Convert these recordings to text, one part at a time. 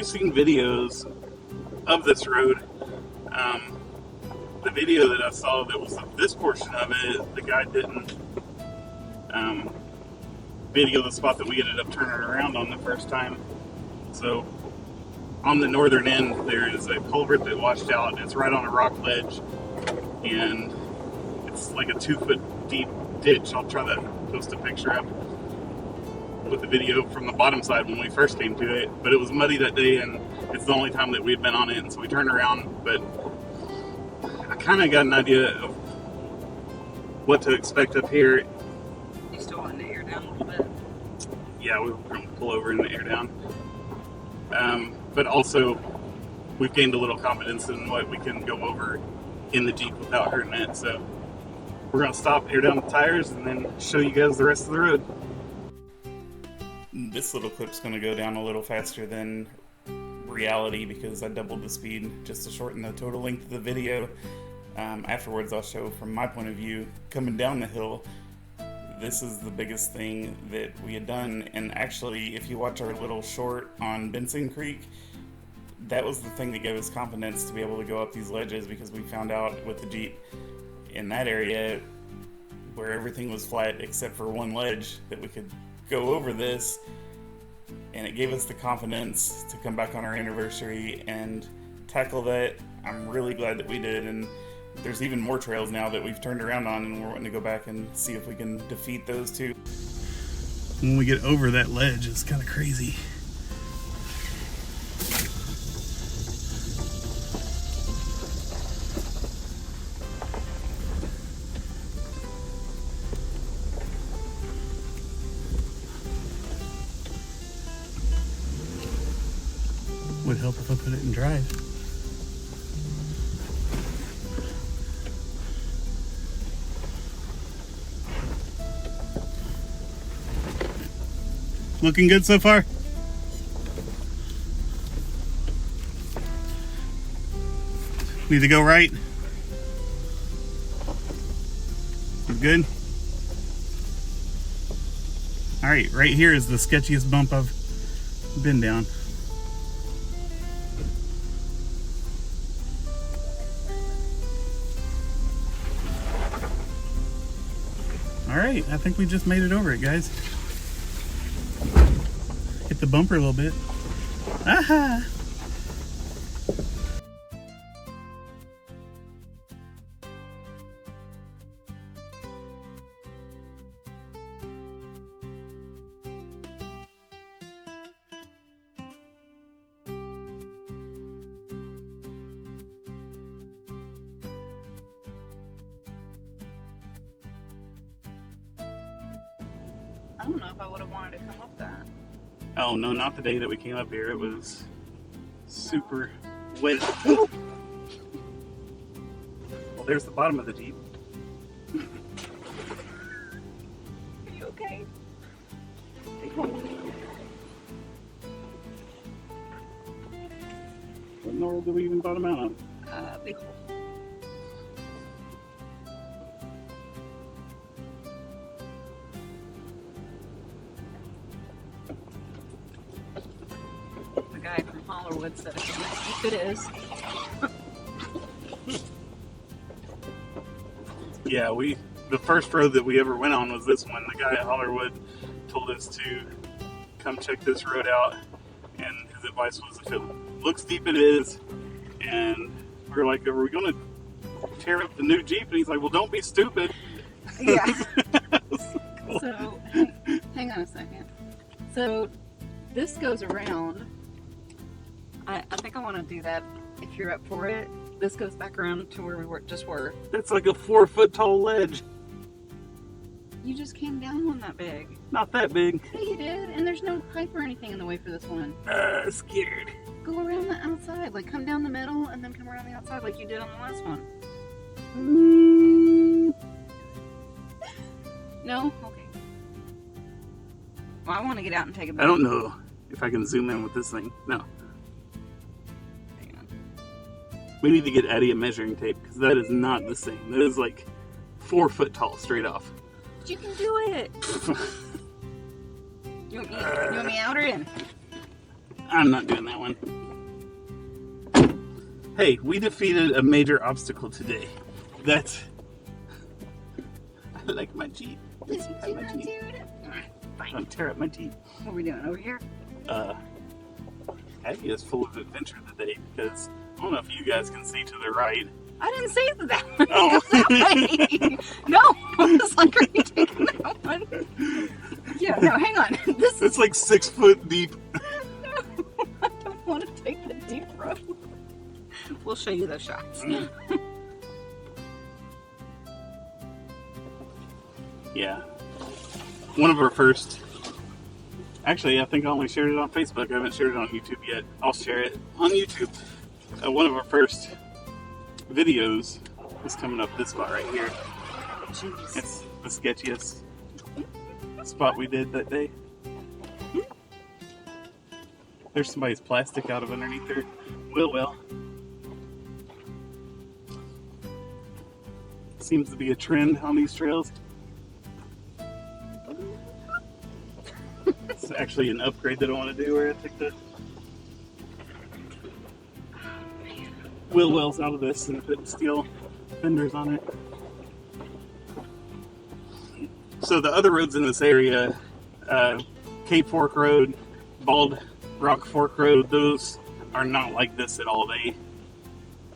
seen videos of this road. The video that I saw that was of this portion of it, the guy didn't video the spot that we ended up turning around on the first time. So on the northern end, there is a culvert that washed out. It's right on a rock ledge, and it's like a 2-foot deep ditch. I'll try to post a picture up with the video from the bottom side when we first came to it. But it was muddy that day, and it's the only time that we've been on it, and so we turned around. But I kind of got an idea of what to expect up here. You still want to air down a little bit? Yeah, we were going to pull over and air down. But also, we've gained a little confidence in what we can go over in the Jeep without hurting it. So we're going to stop, air down the tires, and then show you guys the rest of the road. This little clip's going to go down a little faster than reality because I doubled the speed just to shorten the total length of the video. Afterwards, I'll show from my point of view coming down the hill. This is the biggest thing that we had done, and actually if you watch our little short on Benson Creek, that was the thing that gave us confidence to be able to go up these ledges, because we found out with the Jeep in that area where everything was flat except for one ledge that we could go over this, and it gave us the confidence to come back on our anniversary and tackle that. I'm really glad that we did, and there's even more trails now that we've turned around on, and we're wanting to go back and see if we can defeat those too. When we get over that ledge, it's kind of crazy. Would help if I put it in drive. Looking good so far? Need to go right? We're good? Alright, right here is the sketchiest bump I've been down. Alright, I think we just made it over it, guys. Hit the bumper a little bit. Aha! I don't know if I would have wanted to come up that. Oh no, not the day that we came up here. It was super wet. Well, there's the bottom of the Jeep. Are you okay? Big hole. What in the world did we even bottom out on? Big hole. The guy from Hollerwood said it's as deep it is. Yeah, the first road that we ever went on was this one. The guy at Hollerwood told us to come check this road out, and his advice was if it looks deep, it is. And we were like, are we going to tear up the new Jeep? And he's like, well, don't be stupid. Yeah. Cool. So, hang on a second. So, this goes around. I think I want to do that if you're up for it. This goes back around to where we just were. That's like a 4-foot tall ledge. You just came down one that big. Not that big. Yeah, you did. And there's no pipe or anything in the way for this one. Scared. Go around the outside. Like, come down the middle and then come around the outside like you did on the last one. No? Okay. Well, I want to get out and take a I bath. don't know if I can zoom in with this thing. No. Hang on. We need to get Addy a measuring tape, because that is not the same. That is like 4 foot tall straight off. But you can do it. You want me out or in? I'm not doing that one. Hey, we defeated a major obstacle today. That's... I like my Jeep. Listen to my dude. Fine. Don't tear up my Jeep. What are we doing over here? Addy is full of adventure today because I don't know if you guys can see to the right. I didn't say that one. Oh. That way. No, I was like, are you taking that one? Yeah, no, hang on. This It's like 6 foot deep. I don't want to take the deep road. We'll show you those shots. Yeah. One of our first... Actually, I think I only shared it on Facebook. I haven't shared it on YouTube yet. I'll share it on YouTube. One of our first videos is coming up this spot right here. Jeez. It's the sketchiest spot we did that day. There's somebody's plastic out of underneath their wheel well. Seems to be a trend on these trails. It's actually an upgrade that I want to do where I take the wheel wells out of this and put steel fenders on it. So the other roads in this area, Cape Fork Road, Bald Rock Fork Road, those are not like this at all. They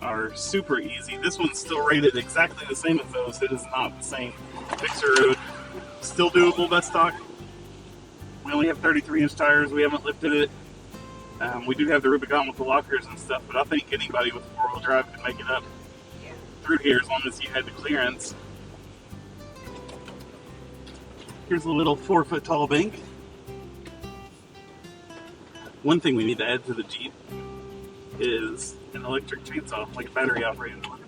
are super easy. This one's still rated exactly the same as those. It is not the same. Fixer Road, still doable by stock. We only have 33-inch tires. We haven't lifted it. We do have the Rubicon with the lockers and stuff, but I think anybody with four-wheel drive can make it up through here as long as you had the clearance. Here's a little 4-foot tall bank. One thing we need to add to the Jeep is an electric chainsaw, like a battery operated one,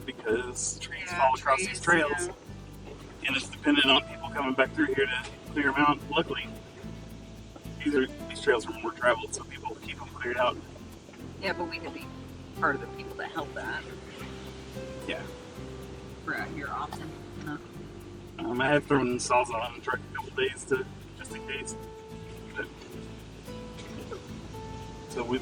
because trees fall across these trails, and it's dependent on people coming back through here to clear them out. Luckily, these trails are more traveled, so people keep them cleared out. Yeah, but we could be part of the people that help that. Yeah. We're out here often. No. I have thrown saws on the truck a couple days just in case. But, so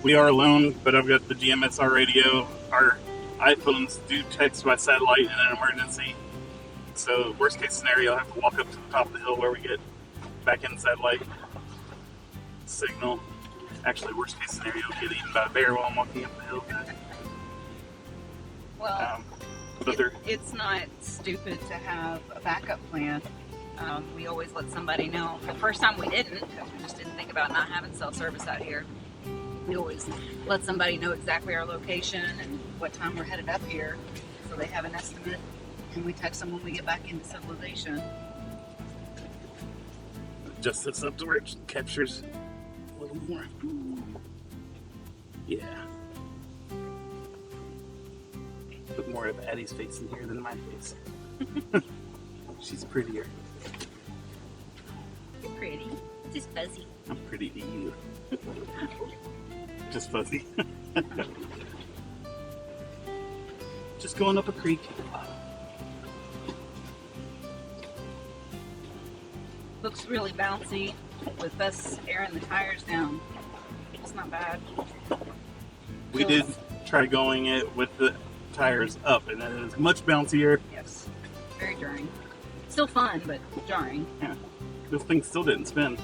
we are alone, but I've got the GMSR radio. Our iPhones do text by satellite in an emergency. So worst case scenario, I'll have to walk up to the top of the hill where we get back in satellite signal. Actually, worst case scenario, get eaten by a bear while I'm walking up the hill. Well, but it's not stupid to have a backup plan. We always let somebody know. The first time we didn't, because we just didn't think about not having cell service out here. We always let somebody know exactly our location and what time we're headed up here, so they have an estimate. And we text them when we get back into civilization. Just this up to where it captures a little more. Yeah. Put more of Addy's face in here than my face. She's prettier. You're pretty. Just fuzzy. I'm pretty to you. Just fuzzy. Just going up a creek. Looks really bouncy with us airing the tires down. It's not bad. We did try going it with the tires up, and it is much bouncier. Yes. Very jarring. Still fun, but jarring. Yeah. This thing still didn't spin.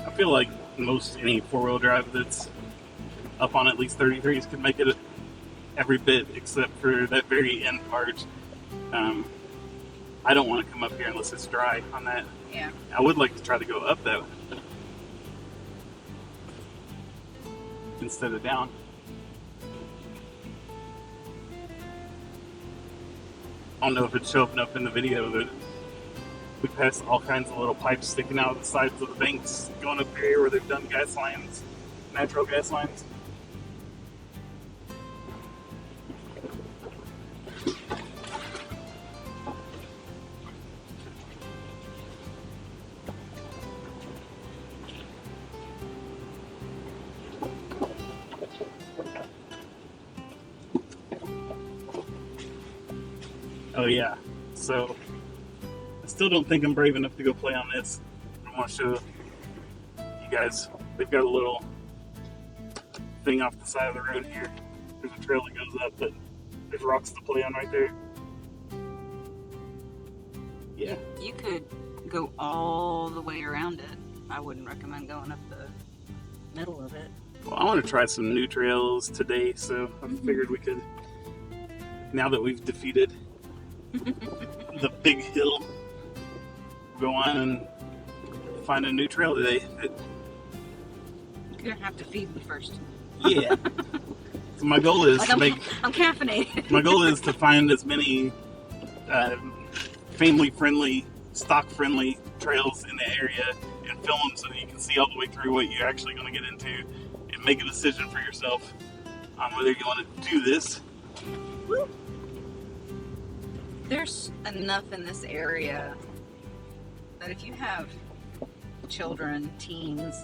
I feel like most any four-wheel drive that's up on at least 33s can make it every bit, except for that very end part. I don't want to come up here unless it's dry on that. Yeah. I would like to try to go up that instead of down. I don't know if it's showing up in the video that we passed all kinds of little pipes sticking out of the sides of the banks going up here where they've done gas lines, natural gas lines. Oh yeah. So I still don't think I'm brave enough to go play on this. I want to show you guys. They've got a little thing off the side of the road here. There's a trail that goes up, but there's rocks to play on right there. Yeah. You could go all the way around it. I wouldn't recommend going up the middle of it. Well, I want to try some new trails today, so I figured we could, now that we've defeated the big hill, go on and find a new trail today. You're gonna have to feed me first. Yeah. So my goal is like to make. I'm caffeinated. My goal is to find as many family-friendly, stock-friendly trails in the area and film them so that you can see all the way through what you're actually going to get into and make a decision for yourself on whether you want to do this. There's enough in this area that if you have children, teens,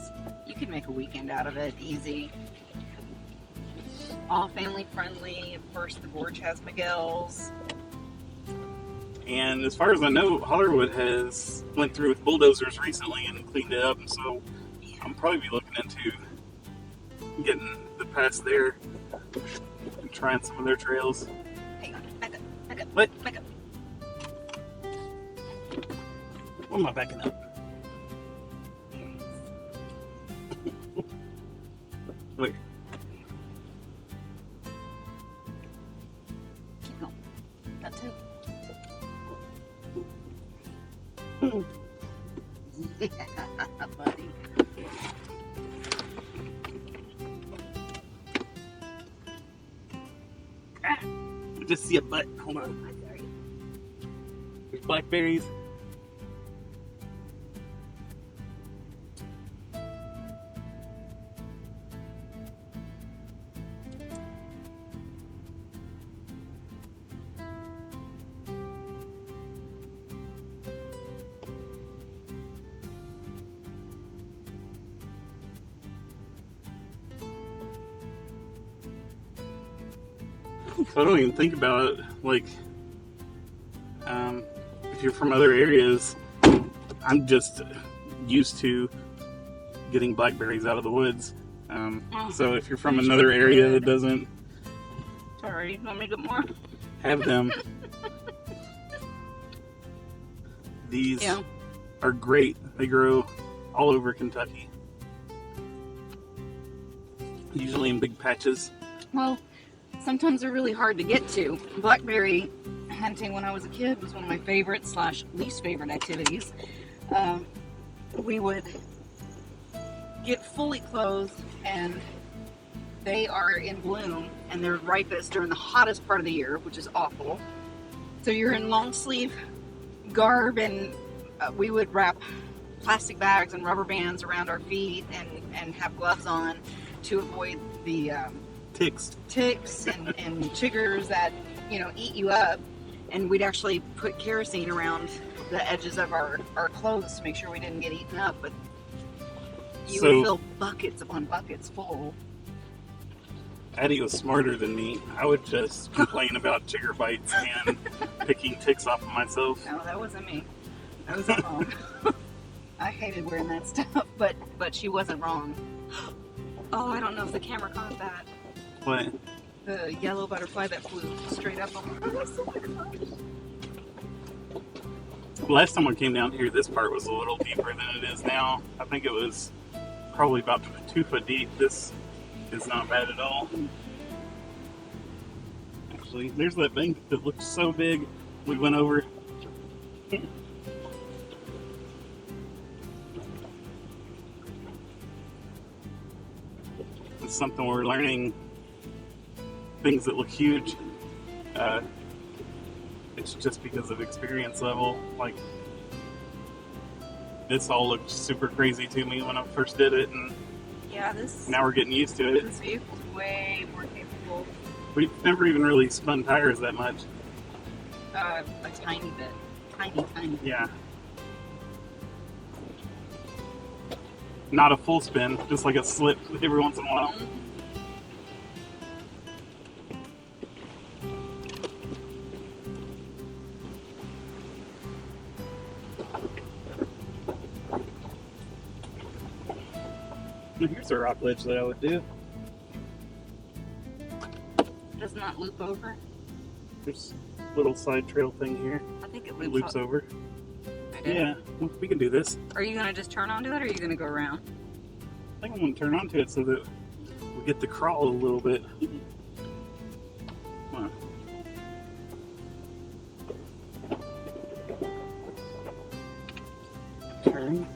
you can make a weekend out of it easy. All family friendly. Of course, the gorge has Miguel's. And as far as I know, Hollywood has went through with bulldozers recently and cleaned it up, and so I'm probably be looking into getting the pass there and trying some of their trails. Hang on, back up. What? Back up. What am I backing up? Wait. Keep going. That too. Yeah, buddy. I just see a butt. Hold on. I'm sorry. There's blackberries. I don't even think about it. Like, if you're from other areas, I'm just used to getting blackberries out of the woods. So if you're from another area that doesn't Sorry, you want me to get more? have them, these are great. They grow all over Kentucky, usually in big patches. Well, sometimes they're really hard to get to. Blackberry hunting when I was a kid was one of my favorite / least favorite activities. We would get fully clothed, and they are in bloom, and they're ripest during the hottest part of the year, which is awful. So you're in long sleeve garb, and we would wrap plastic bags and rubber bands around our feet and have gloves on to avoid the Ticks and chiggers that eat you up. And we'd actually put kerosene around the edges of our clothes to make sure we didn't get eaten up, but you would fill buckets upon buckets full. Addy was smarter than me. I would just complain about chigger bites and picking ticks off of myself. No, that wasn't me. That was wrong. I hated wearing that stuff, but she wasn't wrong. Oh, I don't know if the camera caught that. What? The yellow butterfly that flew straight up on my face. Oh my gosh. Last time I came down here, this part was a little deeper than it is now. I think it was probably about 2 foot deep. This is not bad at all. Actually, there's that bank that looks so big. We went over. It's something we're learning. Things that look huge, it's just because of experience level. Like, this all looked super crazy to me when I first did it, and now we're getting used to it. This vehicle's way more capable. We've never even really spun tires that much. A tiny bit. Tiny. Yeah. Not a full spin, just like a slip every once in a while. Here's a rock ledge that I would do. Does not loop over. There's a little side trail thing here. I think it It loops loops over. I did. Yeah, we can do this. Are you gonna just turn onto it, or are you gonna go around? I think I'm going to turn onto it so that we get to crawl a little bit. Come on. Turn.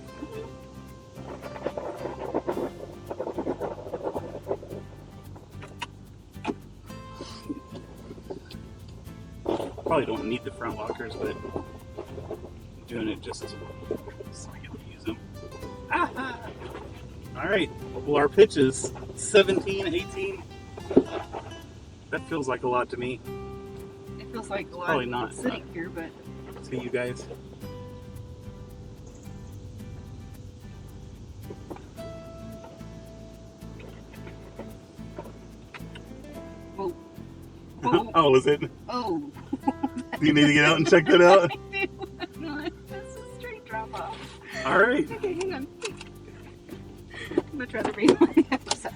Probably don't need the front lockers, but I'm doing it just so I get to use them. Ah! All right, well, our pitch is 17, 18. That feels like a lot to me. It feels like a lot Probably not. sitting here, but To you guys. oh, oh, Oh, is it? oh. Do you need to get out and check that out? No, that's a straight drop off. All right. Okay, hang on. I'm gonna try to read my side.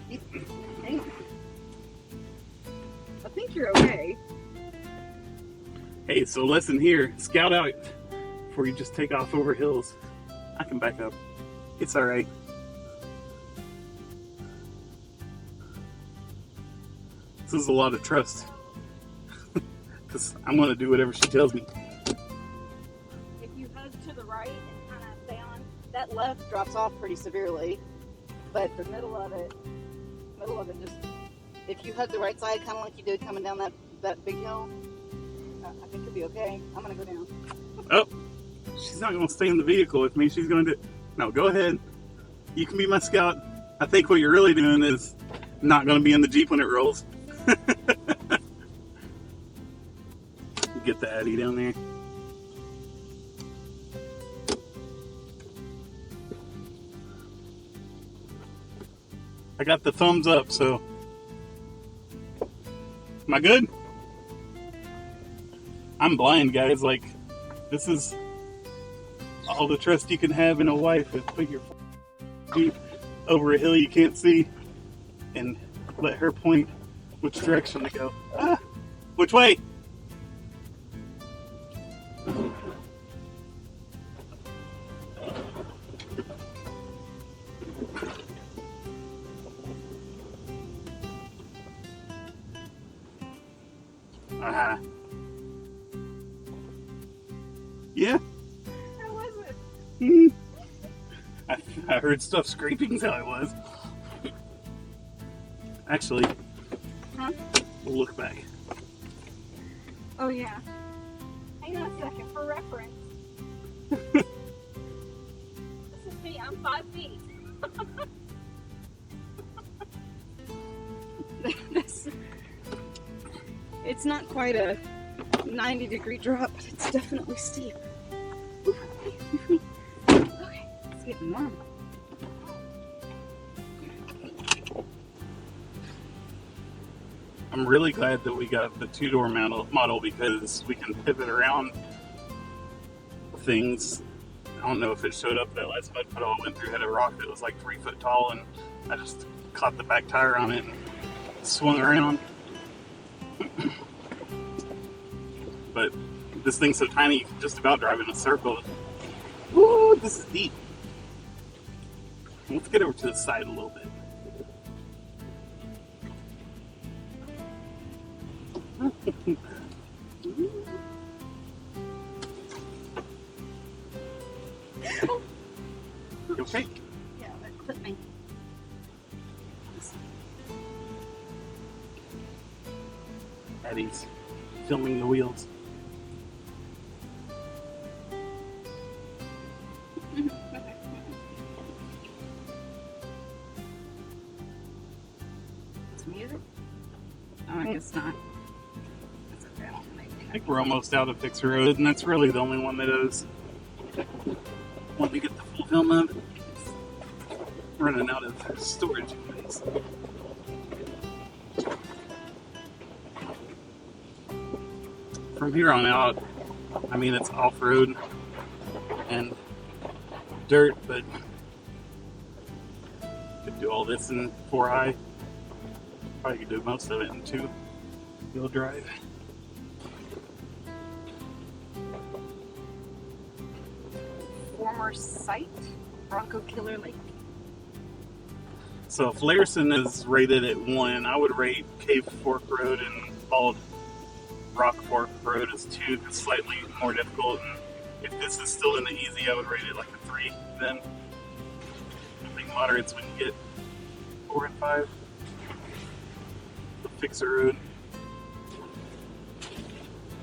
Hang on. I think you're okay. Hey, so lesson here, scout out before you just take off over hills. I can back up. It's all right. This is a lot of trust. Because I'm going to do whatever she tells me. If you hug to the right and kind of stay on, that left drops off pretty severely. But the middle of it just, if you hug the right side, kind of like you did coming down that big hill, I think you'll be okay. I'm going to go down. Oh, she's not going to stay in the vehicle with me. She's going to... No, go ahead. You can be my scout. I think what you're really doing is not going to be in the Jeep when it rolls. Get the Addy down there. I got the thumbs up, so... Am I good? I'm blind, guys. Like, this is all the trust you can have in a wife is put your Jeep over a hill you can't see and let her point which direction to go. Ah, which way? Yeah. How was it? I heard stuff scraping is how it was. Actually, Huh? we'll look back. Oh, yeah. Hang on a second for reference. This is me. I'm 5 feet. It's not quite a 90-degree drop, but it's definitely steep. Okay, it's getting warm. I'm really glad that we got the two-door model because we can pivot around things. I don't know if it showed up that last mud puddle I went through had a rock that was like 3 foot tall, and I just caught the back tire on it and swung around. But this thing's so tiny you can just about drive in a circle. Ooh, this is deep. Let's get over to the side a little bit. You okay? Yeah, that clipped me. Addy's filming the wheels. It's music? Oh, I guess not. That's okay. I I think we're almost out of Fixer Road, and that's really the only one that is. When we get the full film of, running out of storage space. From here on out, I mean, it's off-road and dirt, but do all this in 4i. Probably could do most of it in 2-wheel drive. Former site, Bronco Killer Lake. So if Larison is rated at 1, I would rate Cave Fork Road and Bald Rock Fork Road as 2, because slightly more difficult. And if this is still in the easy, I would rate it like a 3. Then I think moderates we can get 4 and 5. The Fixer Road.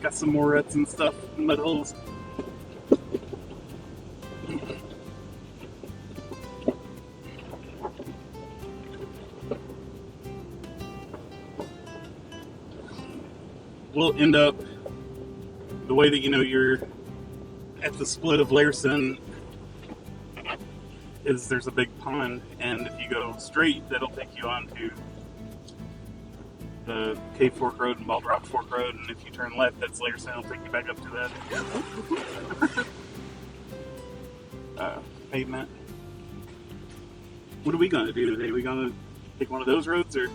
Got some more ruts and stuff, mud holes. We'll end up the way that you know you're at the split of Larison is there's a big pond, and if you go straight, that'll take you on to the Cave Fork Road and Bald Rock Fork Road, and if you turn left, that's Larison. It'll take you back up to that pavement. What are we going to do today? Are we going to take one of those roads, or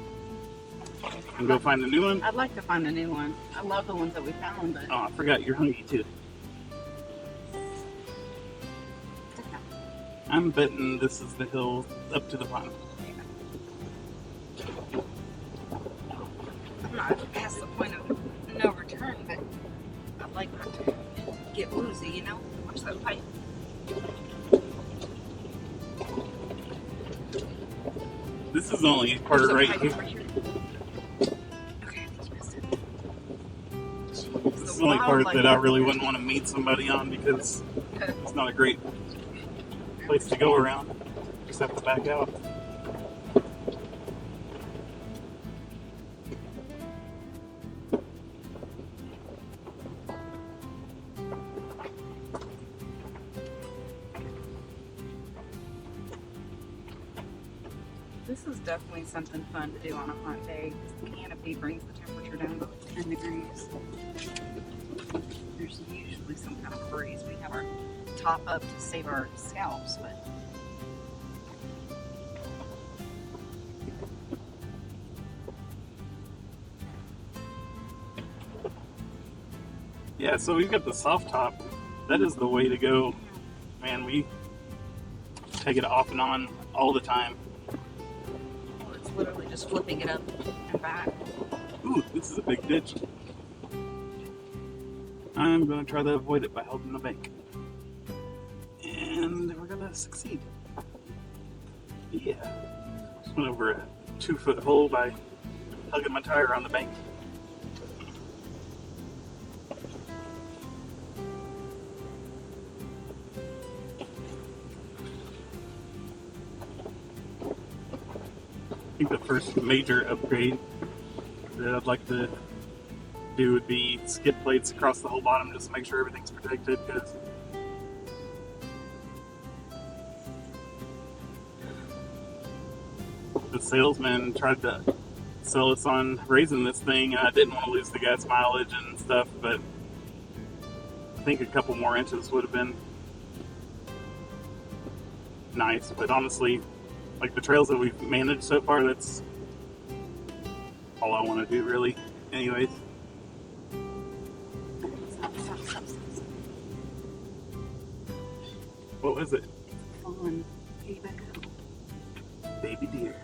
and go find a new one? I'd like to find a new one. I love the ones that we found, but... Oh, I forgot you're hungry too. I'm betting this is the hill up to the pond. I'm not past the point of no return, but I'd like to get woozy, you know? Watch that pipe. This is only part of right here. Okay, I missed it. This is the only part that I really wouldn't want to meet somebody on, because it's not a great place to go around. Just have to back out. This is definitely something fun to do on a hot day. The canopy brings the temperature down to 10 degrees. There's usually some kind of breeze. We have our top up to save our scalps, but Yeah, so we've got the soft top. That is the way to go. Man, we take it off and on all the time. it's literally just flipping it up and back. Ooh, this is a big ditch. I'm going to try to avoid it by holding the bank. And we're going to succeed. Yeah. Just went over a 2-foot hole by hugging my tire on the bank. I think the first major upgrade that I'd like to do would be skid plates across the whole bottom, just to make sure everything's protected, because the salesman tried to sell us on raising this thing. I didn't want to lose the gas mileage and stuff, but I think a couple more inches would have been nice. But honestly, like the trails that we've managed so far, that's all I want to do, really. Anyways. Stop. What was it? Come on, baby back up. Baby deer.